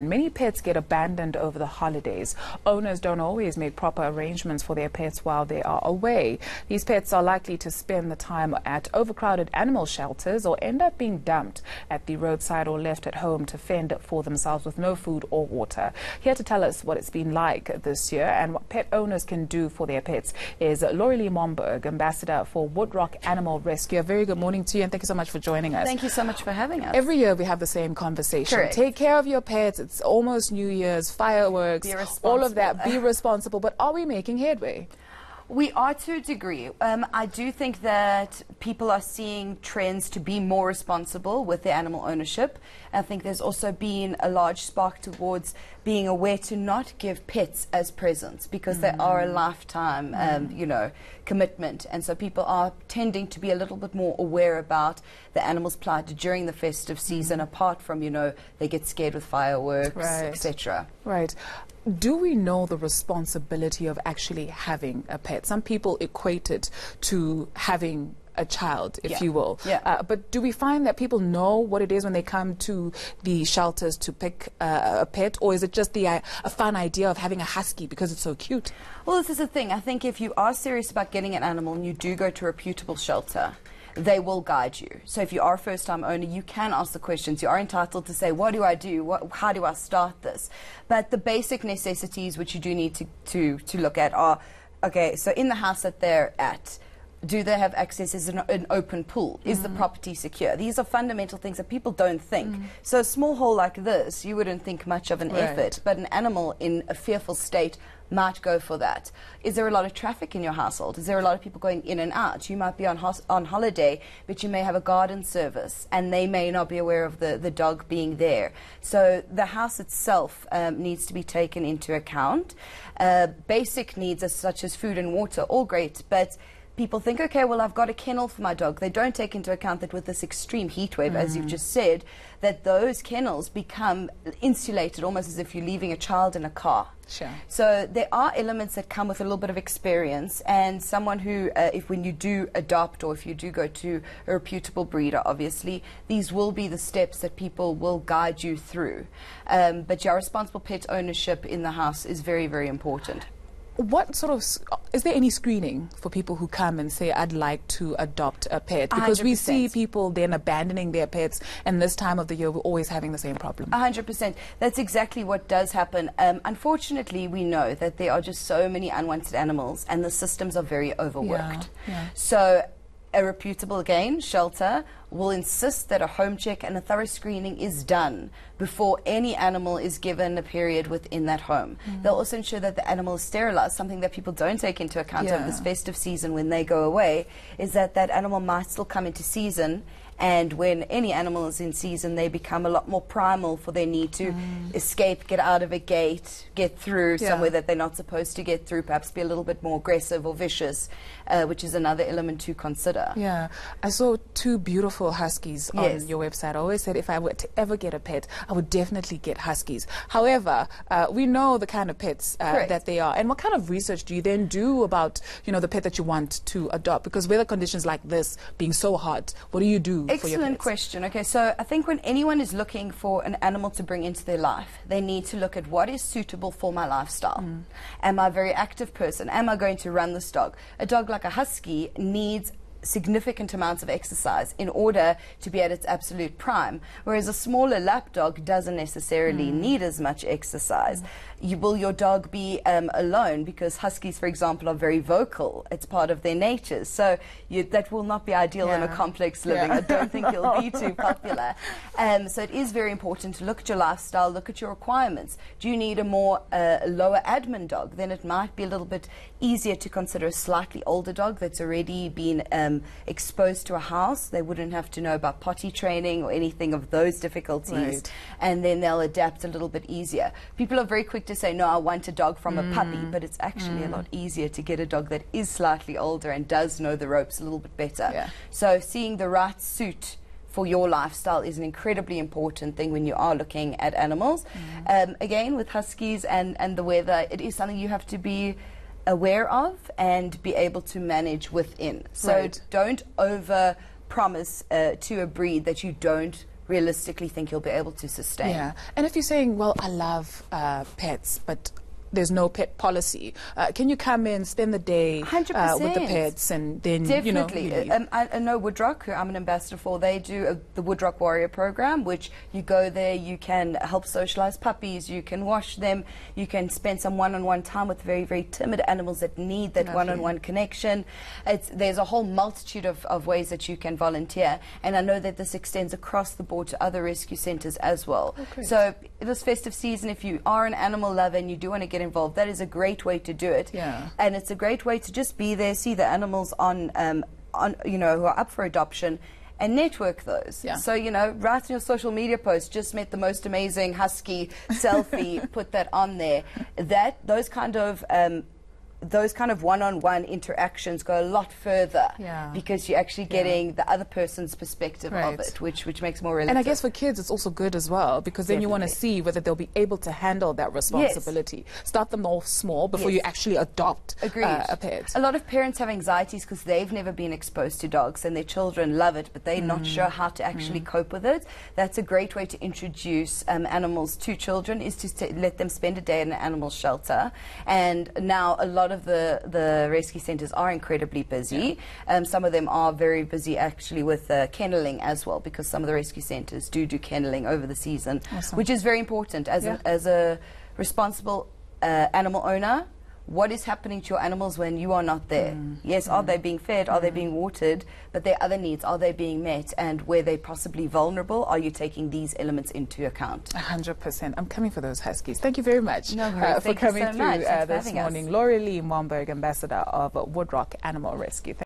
Many pets get abandoned over the holidays. Owners don't always make proper arrangements for their pets while they are away. These pets are likely to spend the time at overcrowded animal shelters or end up being dumped at the roadside or left at home to fend for themselves with no food or water. Here to tell us what it's been like this year and what pet owners can do for their pets is Lauri-Leah Momberg, Ambassador for Woodrock Animal Rescue. A very good morning to you and thank you so much for joining us. Thank you so much for having us. Every year we have the same conversation. Correct. Take care of your pets. It's almost New Year's, fireworks, all of that. Be responsible. But are we making headway? We are to a degree. I do think that people are seeing trends to be more responsible with their animal ownership. I think there's also been a large spark towards being aware to not give pets as presents because they are a lifetime, commitment. And so people are tending to be a little bit more aware about the animal's plight during the festive season, apart from, they get scared with fireworks, etc. Right. Do we know the responsibility of actually having a pet? Some people equate it to having a child, if you will. But do we find that people know what it is when they come to the shelters to pick a pet, or is it just a fun idea of having a husky because it's so cute? Well, this is the thing. I think if you are serious about getting an animal and you do go to a reputable shelter, they will guide you. So if you are a first-time owner, you can ask the questions. You are entitled to say, what do I do? How do I start this? But the basic necessities which you do need to look at are, okay, so in the house that they're at, do they have access? Is an open pool? Is the property secure? These are fundamental things that people don't think. So a small hole like this, you wouldn't think much of an effort, but an animal in a fearful state might go for that. Is there a lot of traffic in your household? Is there a lot of people going in and out? You might be on holiday, but you may have a garden service, and they may not be aware of the dog being there. So the house itself needs to be taken into account. Basic needs such as food and water, all great, but people think, okay, well, I've got a kennel for my dog. They don't take into account that with this extreme heat wave, as you've just said, that those kennels become insulated almost as if you're leaving a child in a car. Sure. So there are elements that come with a little bit of experience, and someone who, when you do adopt or if you do go to a reputable breeder, obviously, these will be the steps that people will guide you through. But your responsible pet ownership in the house is very, very important. What sort of, is there any screening for people who come and say, I'd like to adopt a pet? Because 100%. We see people then abandoning their pets, and this time of the year we're always having the same problem. 100%. That's exactly what does happen. Unfortunately, we know that there are just so many unwanted animals, and the systems are very overworked. So a reputable, again, shelter will insist that a home check and a thorough screening is done before any animal is given a period within that home. They'll also ensure that the animal is sterilized. Something that people don't take into account over this festive season when they go away is that that animal might still come into season, and when any animal is in season, they become a lot more primal for their need to escape, get out of a gate, get through somewhere that they're not supposed to get through, perhaps be a little bit more aggressive or vicious, which is another element to consider. Yeah, I saw two beautiful huskies on your website. I always said if I were to ever get a pet, I would definitely get huskies. However, we know the kind of pets that they are. And what kind of research do you then do about, the pet that you want to adopt? Because weather conditions like this being so hot, what do you do? Excellent question. Okay, so I think when anyone is looking for an animal to bring into their life, they need to look at what is suitable for my lifestyle. Am I a very active person? Am I going to run this dog? A dog like a husky needs significant amounts of exercise in order to be at its absolute prime, whereas a smaller lap dog doesn't necessarily need as much exercise. Will your dog be alone? Because huskies, for example, are very vocal. It's part of their nature. So that will not be ideal in a complex living. I don't think it'll be too popular. So it is very important to look at your lifestyle, look at your requirements. Do you need a more lower admin dog? Then it might be a little bit easier to consider a slightly older dog that's already been exposed to a house. They wouldn't have to know about potty training or anything of those difficulties. And then they'll adapt a little bit easier. People are very quick to say, no, I want a dog from a puppy, but it's actually a lot easier to get a dog that is slightly older and does know the ropes a little bit better. So seeing the right suit for your lifestyle is an incredibly important thing when you are looking at animals. Again, with huskies and the weather, it is something you have to be aware of and be able to manage within. So don't over promise to a breed that you don't realistically think you'll be able to sustain. Yeah, and if you're saying, well, I love pets, but there's no pet policy, can you come in, spend the day 100%. with the pets, and then, definitely. you leave? I know Woodrock, who I'm an ambassador for, they do the Woodrock Warrior program, which you go there, you can help socialize puppies, you can wash them, you can spend some one-on-one time with very, very timid animals that need that one-on-one connection. There's a whole multitude of ways that you can volunteer, and I know that this extends across the board to other rescue centers as well. Okay. So this festive season, if you are an animal lover and you do want to get involved, that is a great way to do it. Yeah. And it's a great way to just be there, see the animals on who are up for adoption, and network those. Yeah. So, write in your social media post, just met the most amazing husky selfie, put that on there. Those kind of one-on-one interactions go a lot further, because you're actually getting the other person's perspective of it, which makes more relative. And I guess for kids it's also good as well, because then you want to see whether they'll be able to handle that responsibility. Start them off small before you actually adopt a pet. A lot of parents have anxieties because they've never been exposed to dogs, and their children love it, but they're not sure how to actually cope with it. That's a great way to introduce animals to children, is to let them spend a day in an animal shelter. And now a lot of the rescue centres are incredibly busy. Some of them are very busy actually with kenneling as well, because some of the rescue centres do kenneling over the season, which is very important as a responsible animal owner. What is happening to your animals when you are not there? Yes, are they being fed? Are they being watered? But their other needs, are they being met? And where they're possibly vulnerable, are you taking these elements into account? 100%. I'm coming for those huskies. Thank you very much for coming so through much. this morning. Lauri-Leah Momberg, Ambassador of Woodrock Animal Rescue.